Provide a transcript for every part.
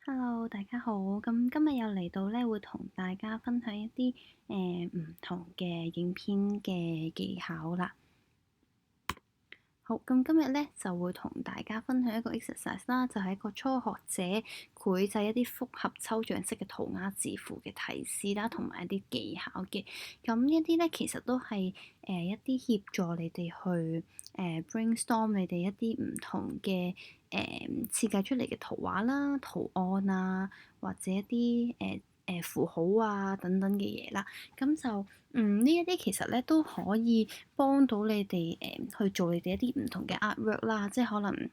Hello，大家好。咁今日又嚟到咧，會同大家分享一啲唔同嘅影片嘅技巧啦。好，咁今日咧就會同大家分享一個 exercise 啦，就係一個初學者繪製一啲複合抽象式嘅塗鴉字符嘅提示啦，同埋一啲技巧嘅。咁呢一啲咧其實都係一啲協助你哋去brainstorm 你哋一啲唔同嘅設計出嚟嘅圖畫啦、圖案啊，或者一啲符號啊等等嘅嘢啦。咁就呢一啲其實咧都可以幫到你哋去做你哋一啲唔同嘅 artwork 啦，即係可能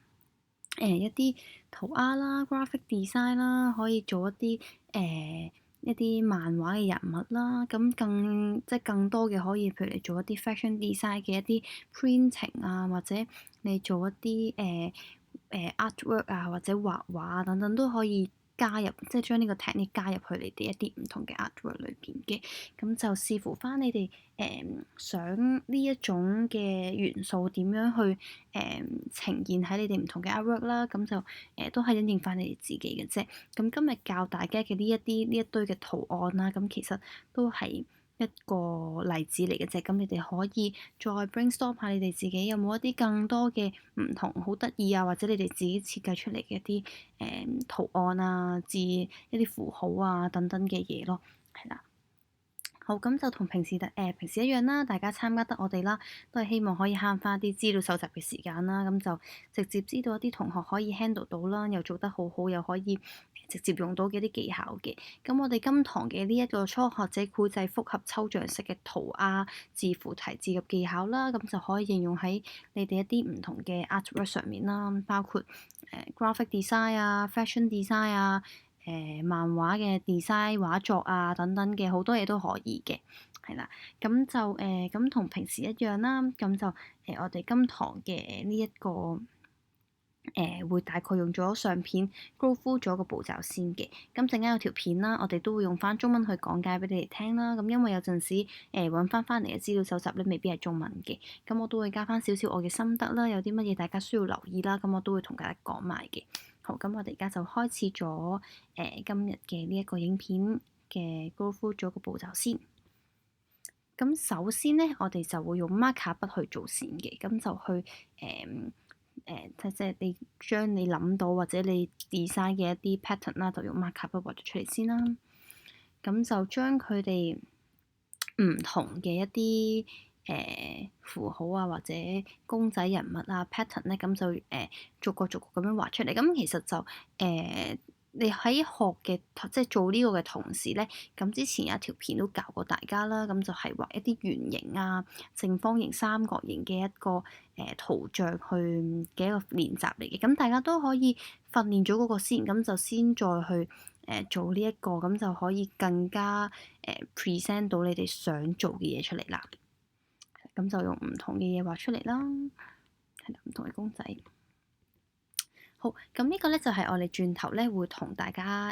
一啲塗鴉啦、graphic design 啦，可以做一啲漫畫嘅人物啦。咁即係更多嘅可以，譬如你做一啲 fashion design 嘅一啲 printing 啊，或者你做一啲artwork 啊，或者畫畫啊等等都可以加入，即係將呢個 technique 加入去你哋一啲唔同嘅 artwork 裏邊嘅。咁就視乎翻你哋想呢一種嘅元素點樣去呈現喺你哋唔同嘅 artwork 啦。咁就都係因應翻你哋自己嘅啫。咁今日教大家嘅呢一堆嘅圖案啦，咁其實都係一個例子嚟嘅啫。咁你哋可以再 brainstorm 下你哋自己有冇一啲更多嘅唔同好得意啊，或者你哋自己設計出嚟嘅一啲圖案啊、字、一啲符號啊等等嘅嘢咯，係啦。好，咁就同平時一樣啦，大家參加得我哋啦，都係希望可以慳翻啲資料搜集嘅時間啦。咁就直接知道一啲同學可以 handle 到啦，又做得好好，又可以直接用到嘅啲技巧嘅。咁我哋今堂嘅呢一個初學者繪製複合抽象式嘅塗鴉字符提字嘅技巧啦，咁就可以應用喺你哋一啲唔同嘅 artwork 上面啦，包括graphic design 啊、fashion design 啊。漫畫嘅 design 畫作啊等等嘅好多嘢都可以嘅，係啦。咁就咁同平時一樣啦。咁就我哋今堂嘅呢一個會大概用咗相片 go through 咗個步驟先嘅。咁陣間有條片啦，我哋都會用翻中文去講解俾你哋聽啦。咁因為有陣時揾翻嚟嘅資料搜集咧，未必係中文嘅。咁我都會加翻少少我嘅心得啦，有啲乜嘢大家需要留意啦，咁我都會同大家講埋嘅。好，咁我哋而家就開始咗今日嘅呢一個影片嘅 go through 咗個步驟先。咁首先咧，我哋就會用 marker 筆去做線嘅，咁就去即係你將你諗到或者你 design 嘅一啲 pattern 啦，就用 marker 筆畫咗出嚟先啦。咁就將佢哋唔同嘅一啲符號啊，或者公仔人物啊 pattern 咧，咁就逐個逐個咁樣畫出嚟。咁其實就你喺學嘅即係做呢個嘅同時咧，咁之前有一條片都教過大家啦。咁就係畫一啲圓形啊、正方形、三角形嘅一個圖像嘅一個練習嚟嘅。咁大家都可以訓練咗嗰個先，咁就先再去做呢一個，咁就可以更加present 到你哋想做嘅嘢出嚟啦。咁就用唔同嘅嘢畫出嚟啦，係啦，唔同嘅公仔。好，咁呢個咧就係我哋轉頭咧會同大家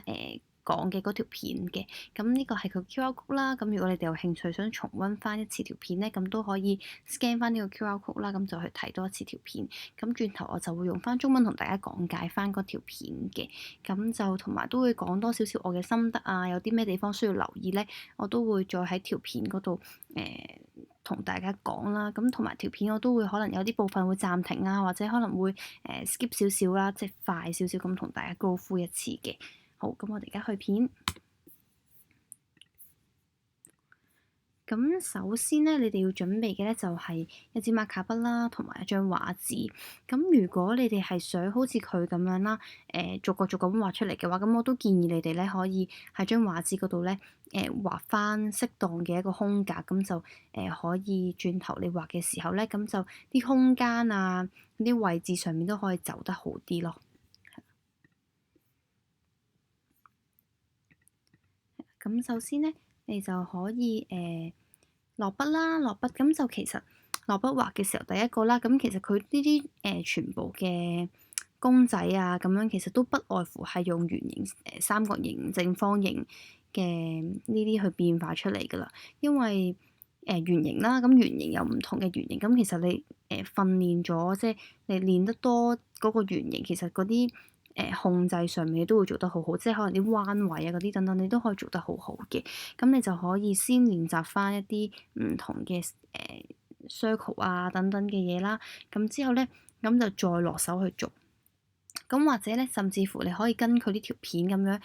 講嘅嗰條片嘅。咁呢個係佢 QR code 啦。咁如果你哋有興趣想重溫翻一次條片咧，咁都可以 scan 翻呢個 QR code 啦。咁就去睇多一次條片。咁轉頭我就會用翻中文同大家講解翻嗰條片嘅。咁就同埋都會講多少少我嘅心得啊，有啲咩地方需要留意咧，我都會再喺條片嗰度同大家講啦。咁同埋條片我都會可能有啲部分會暫停啊，或者可能會skip 少少啦，即係快少少咁同大家 go through 一次嘅。好，咁我哋而家去片。咁首先咧，你哋要準備嘅咧就係一支馬卡筆啦，同埋一張畫紙。咁如果你哋係想好似佢咁樣啦，逐個逐個咁畫出嚟嘅話，咁我都建議你哋咧可以喺張畫紙嗰度咧，畫翻適當嘅一個空格，咁就可以轉頭你畫嘅時候咧，咁就啲空間啊，啲位置上面都可以走得好啲咯。咁首先咧，你就可以落筆啦，落筆咁就其實落筆畫嘅時候，第一個啦，咁其實佢呢啲全部嘅公仔啊，咁樣其實都不外乎係用圓形、三角形、正方形嘅呢啲去變化出嚟噶啦。因為圓形啦，咁圓形有唔同嘅圓形，咁其實你訓練咗，即係你練得多嗰個圓形，其實嗰啲控制上面都會做得好好，即係可能啲彎位啊嗰啲等等，你都可以做得好好嘅。咁你就可以先練習翻一啲唔同嘅circle 啊等等嘅嘢啦。咁之後咧，咁就再落手去做。咁或者咧，甚至乎你可以跟佢呢條片咁樣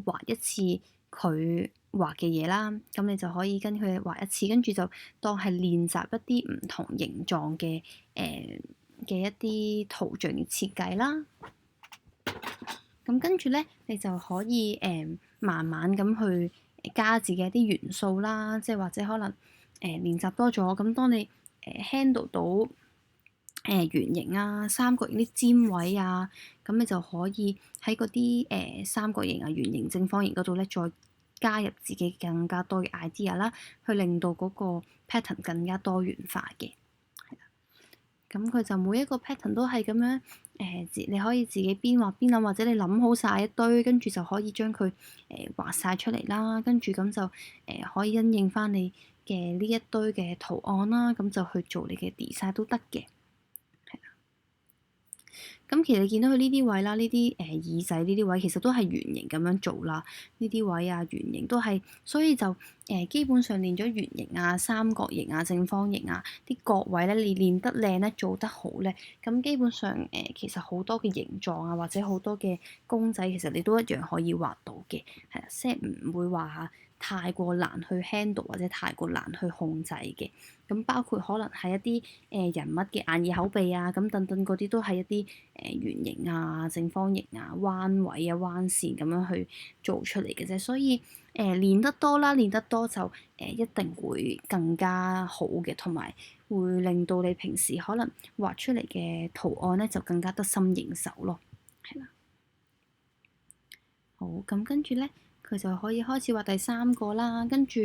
畫一次佢畫嘅嘢啦。咁你就可以跟佢畫一次，跟住就當係練習一啲唔同形狀嘅一啲圖像嘅設計啦。咁跟住咧，你就可以慢慢咁去加自己一啲元素啦，即係或者可能練習多咗，咁當你handle 到圓形啊、三角形啲尖位啊，咁你就可以喺嗰啲三角形啊、圓形、正方形嗰度咧，再加入自己更加多嘅 idea 啦，去令到嗰個 pattern 更加多元化嘅。咁佢就每一個 pattern 都係咁樣你可以自己邊畫邊諗，或者你諗好晒一堆，跟住就可以將佢畫晒出嚟啦。跟住咁就可以因應翻你嘅呢一堆嘅圖案啦，咁就去做你嘅 design 都得嘅。咁其實你見到佢呢啲位啦，呢啲耳仔呢啲位其實都係圓形咁樣做啦，呢啲位啊圓形都係，所以就基本上練咗圓形啊、三角形啊、正方形啊啲角位咧，你練得靚咧、做得好咧，咁基本上其實好多嘅形狀啊，或者好多嘅公仔，其實你都一樣可以畫到嘅，係啊，即係唔會話太過難去 handle 或者太過難去控制嘅。咁包括可能係一啲人物嘅眼耳口鼻啊，咁等等嗰啲都係一啲圓形啊、正方形啊、彎位啊、彎線咁樣去做出嚟嘅啫。所以練得多啦，練得多就一定會更加好嘅，同埋會令到你平時可能畫出嚟嘅圖案咧就更加得心應手咯。係啦，好，咁跟住咧，佢就可以開始畫第三個啦。跟住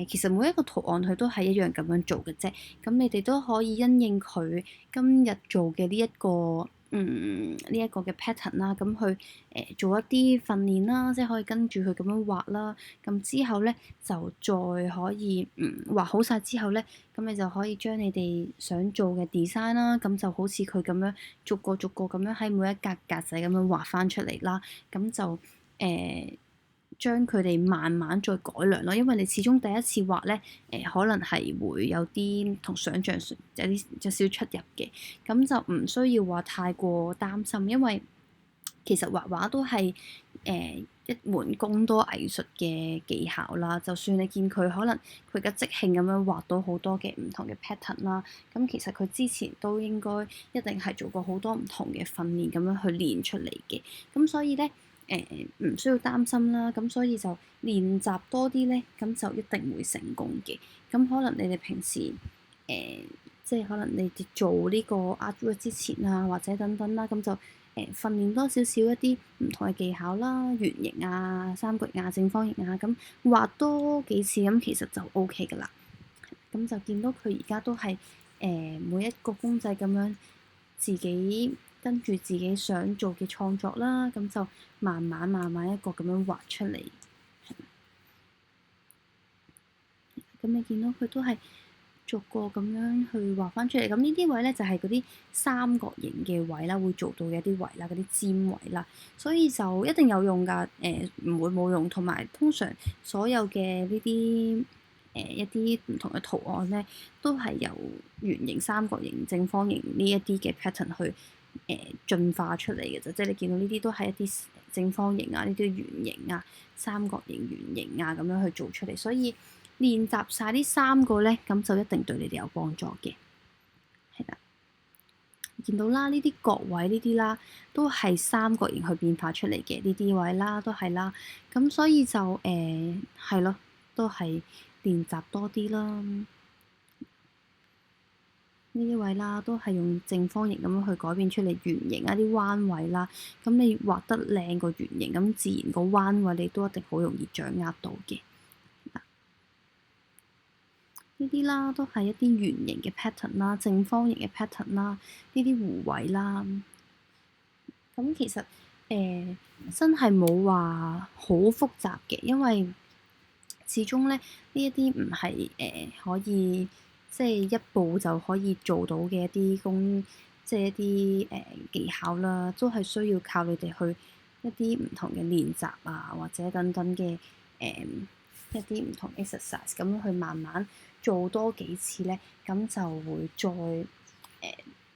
其實每一個圖案佢都係一樣咁樣做嘅啫。咁你哋都可以因應佢今日做嘅呢一個呢一個嘅 pattern 啦，咁去做一啲訓練啦，即係可以跟住佢咁樣畫啦。咁之後咧就再可以畫好晒之後咧，咁你就可以將你哋想做嘅 design 啦，咁就好似佢咁樣逐個逐個咁樣喺每一格格仔咁樣畫翻出嚟啦。咁就將佢哋慢慢再改良咯，因為你始終第一次畫咧，可能係會有啲同想像上有少少出入嘅，咁就唔需要話太過擔心，因為其實畫畫都係一門工多藝術嘅技巧啦。就算你見佢可能佢而家即興咁樣畫到好多嘅唔同嘅 pattern 啦，咁其實佢之前都應該一定係做過好多唔同嘅訓練咁樣去練出嚟嘅，咁所以咧。唔需要擔心啦，咁所以就練習多啲咧，咁就一定會成功嘅。咁可能你哋平時即係可能你哋做呢個 artwork 之前啊，或者等等啦，咁就訓練多少少一啲唔同嘅技巧啦，圓形啊、三角形啊、正方形啊，咁畫多幾次，咁其實就 OK 噶啦。咁就見到佢而家都係每一個公仔咁樣自己跟住自己想做嘅創作啦，咁就慢慢一個咁樣畫出嚟。咁你見到佢都係逐個咁樣去畫翻出嚟。咁呢啲位咧就係嗰啲三角形嘅位啦，會做到嘅一啲位啦，嗰啲尖位啦，所以就一定有用㗎。唔會冇用，同埋通常所有嘅呢啲一啲唔同嘅圖案咧，都係由圓形、三角形、正方形呢一啲嘅 pattern 去進化出嚟嘅啫。即係你見到呢啲都係一啲正方形啊，呢啲圓形啊、三角形、圓形啊咁樣去做出嚟，所以練習晒呢三個咧，咁就一定對你哋有幫助嘅。係啦，見到啦，呢啲角位呢啲啦，都係三角形去變化出嚟嘅，呢啲位啦都係啦。咁所以就係咯，都係練習多啲啦。呢啲位啦，都係用正方形咁樣去改變出嚟圓形一啲彎位啦。咁你畫得靚個圓形，咁自然個彎位你都一定好容易掌握到嘅。呢啲啦，都係一啲圓形嘅 pattern 啦，正方形嘅 pattern 啦，呢啲弧位啦。咁其實真係冇話好複雜嘅，因為始終咧呢一啲唔係可以即係一步就可以做到嘅一啲即係一啲技巧啦，都係需要靠你哋去一啲唔同嘅練習啊，或者等等嘅一啲唔同 exercise 咁樣去慢慢做多幾次咧，咁就會再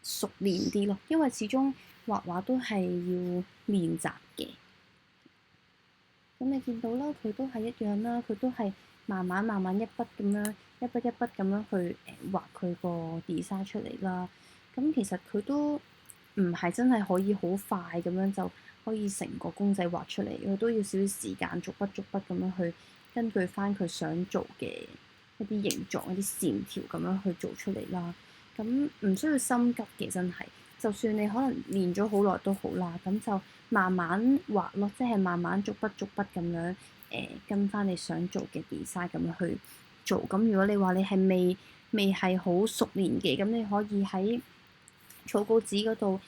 熟練啲咯。因為始終畫畫都係要練習嘅。咁你見到啦，佢都係一樣啦，佢都係慢慢慢慢一筆咁樣，一筆一筆咁樣去畫佢個 design 出嚟啦。咁其實佢都唔係真係可以好快咁樣就可以成個公仔畫出嚟，佢都要少少時間，逐筆逐筆咁樣去根據翻佢想做嘅一啲形狀、一啲線條咁樣去做出嚟啦。咁唔需要心急嘅，真係。就算你可能練咗好耐都好啦，咁就慢慢畫咯，即係慢慢逐筆逐筆咁樣跟翻你想做嘅 design 咁樣去做。咁如果你話你係未係好熟練嘅，咁你可以喺草稿紙嗰度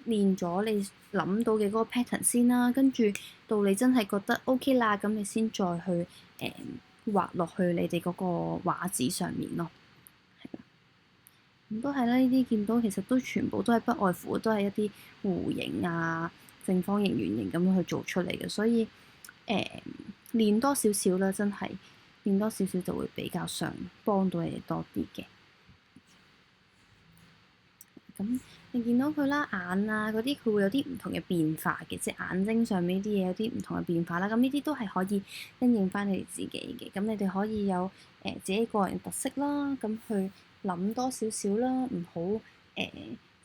練咗你諗到嘅嗰個 pattern 先啦，跟住到你真係覺得 OK 啦，咁你先再去畫落去你哋嗰個畫紙上面咯。咁都係啦，呢啲見到其實都全部都係不外乎都係一啲弧形啊、正方形、圓形咁樣去做出嚟嘅，所以練多少少啦，真係練多少少就會比較上幫到你哋多啲嘅。咁你見到佢啦，眼啊嗰啲佢會有啲唔同嘅變化嘅，即係眼睛上面啲嘢有啲唔同嘅變化啦。咁呢啲都係可以因應翻你哋自己嘅。咁你哋可以有自己個人特色啦，咁去諗多少少啦，唔好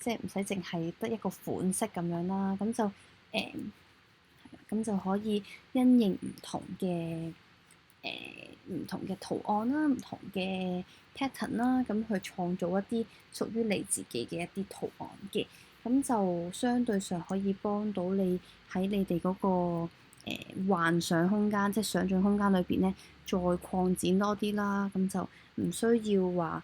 即係唔使淨係得一個款式咁樣啦。咁就可以因應唔同嘅唔同嘅圖案啦，唔同嘅 pattern 啦，咁去創造一啲屬於你自己嘅一啲圖案嘅，咁就相對上可以幫到你喺你哋嗰個幻想空間，即係想像空間裏邊咧，再擴展多啲啦。咁就唔需要話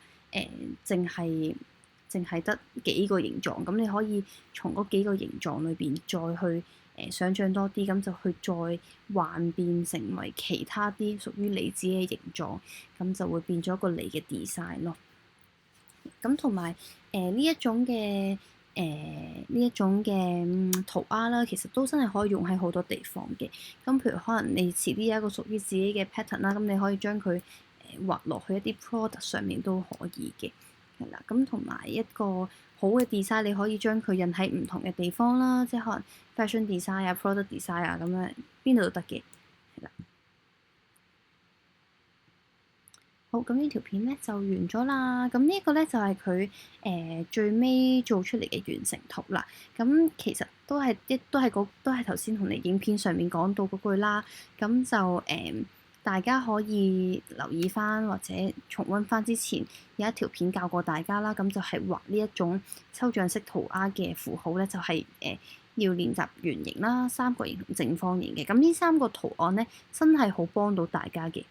淨係得幾個形狀，咁你可以從嗰幾個形狀裏邊再去想像多啲，咁就去再幻變成為其他啲屬於你自己嘅形狀，咁就會變咗一個你嘅 design 咯。咁同埋呢一種嘅塗鴉啦，其實都真係可以用喺好多地方嘅。咁譬如可能你遲啲有一個屬於自己嘅 pattern 啦，咁你可以將佢畫落去一啲 product 上面都可以嘅。係啦，咁同埋一個好嘅 design，你可以將佢印喺唔同嘅地方啦，即係可能 fashion design 啊、product design 啊咁樣，邊度都得嘅。係啦，好，咁呢條片咧就完咗啦。咁呢一個咧就係佢最尾做出嚟嘅完成圖啦。咁其實都係頭先同你影片上面講到嗰句啦。咁就大家可以留意翻或者重溫翻之前有一條片教過大家啦，咁就係畫呢一種抽象式塗鴉嘅符號咧，就係要練習圓形啦、三角形同正方形嘅。咁呢三個圖案咧，真係好幫到大家嘅。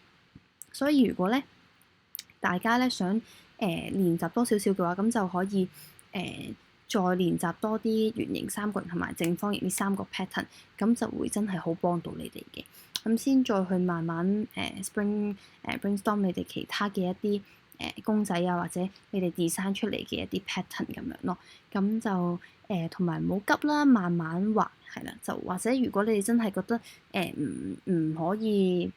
所以如果咧大家咧想練習多少少嘅話，咁就可以再練習多啲圓形、三角形同埋正方形呢三個 pattern，咁就會真係好幫到你哋嘅。咁先再去慢慢brainstorm 你哋其他嘅一啲公仔啊，或者你哋 design 出嚟嘅一啲 pattern 咁樣咯。咁就同埋唔好急啦，慢慢畫係啦。就或者如果你哋真係覺得唔可以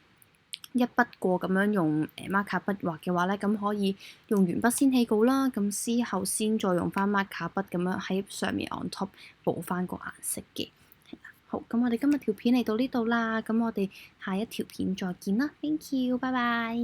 一筆過咁樣用marker 筆畫嘅話咧，咁可以用鉛筆先起稿啦。咁之後先再用翻 marker 筆咁樣喺上面 on top 補翻個顏色嘅。好，咁我哋今日條片嚟到呢度啦，咁我哋下一條片再見啦，thank you，拜拜。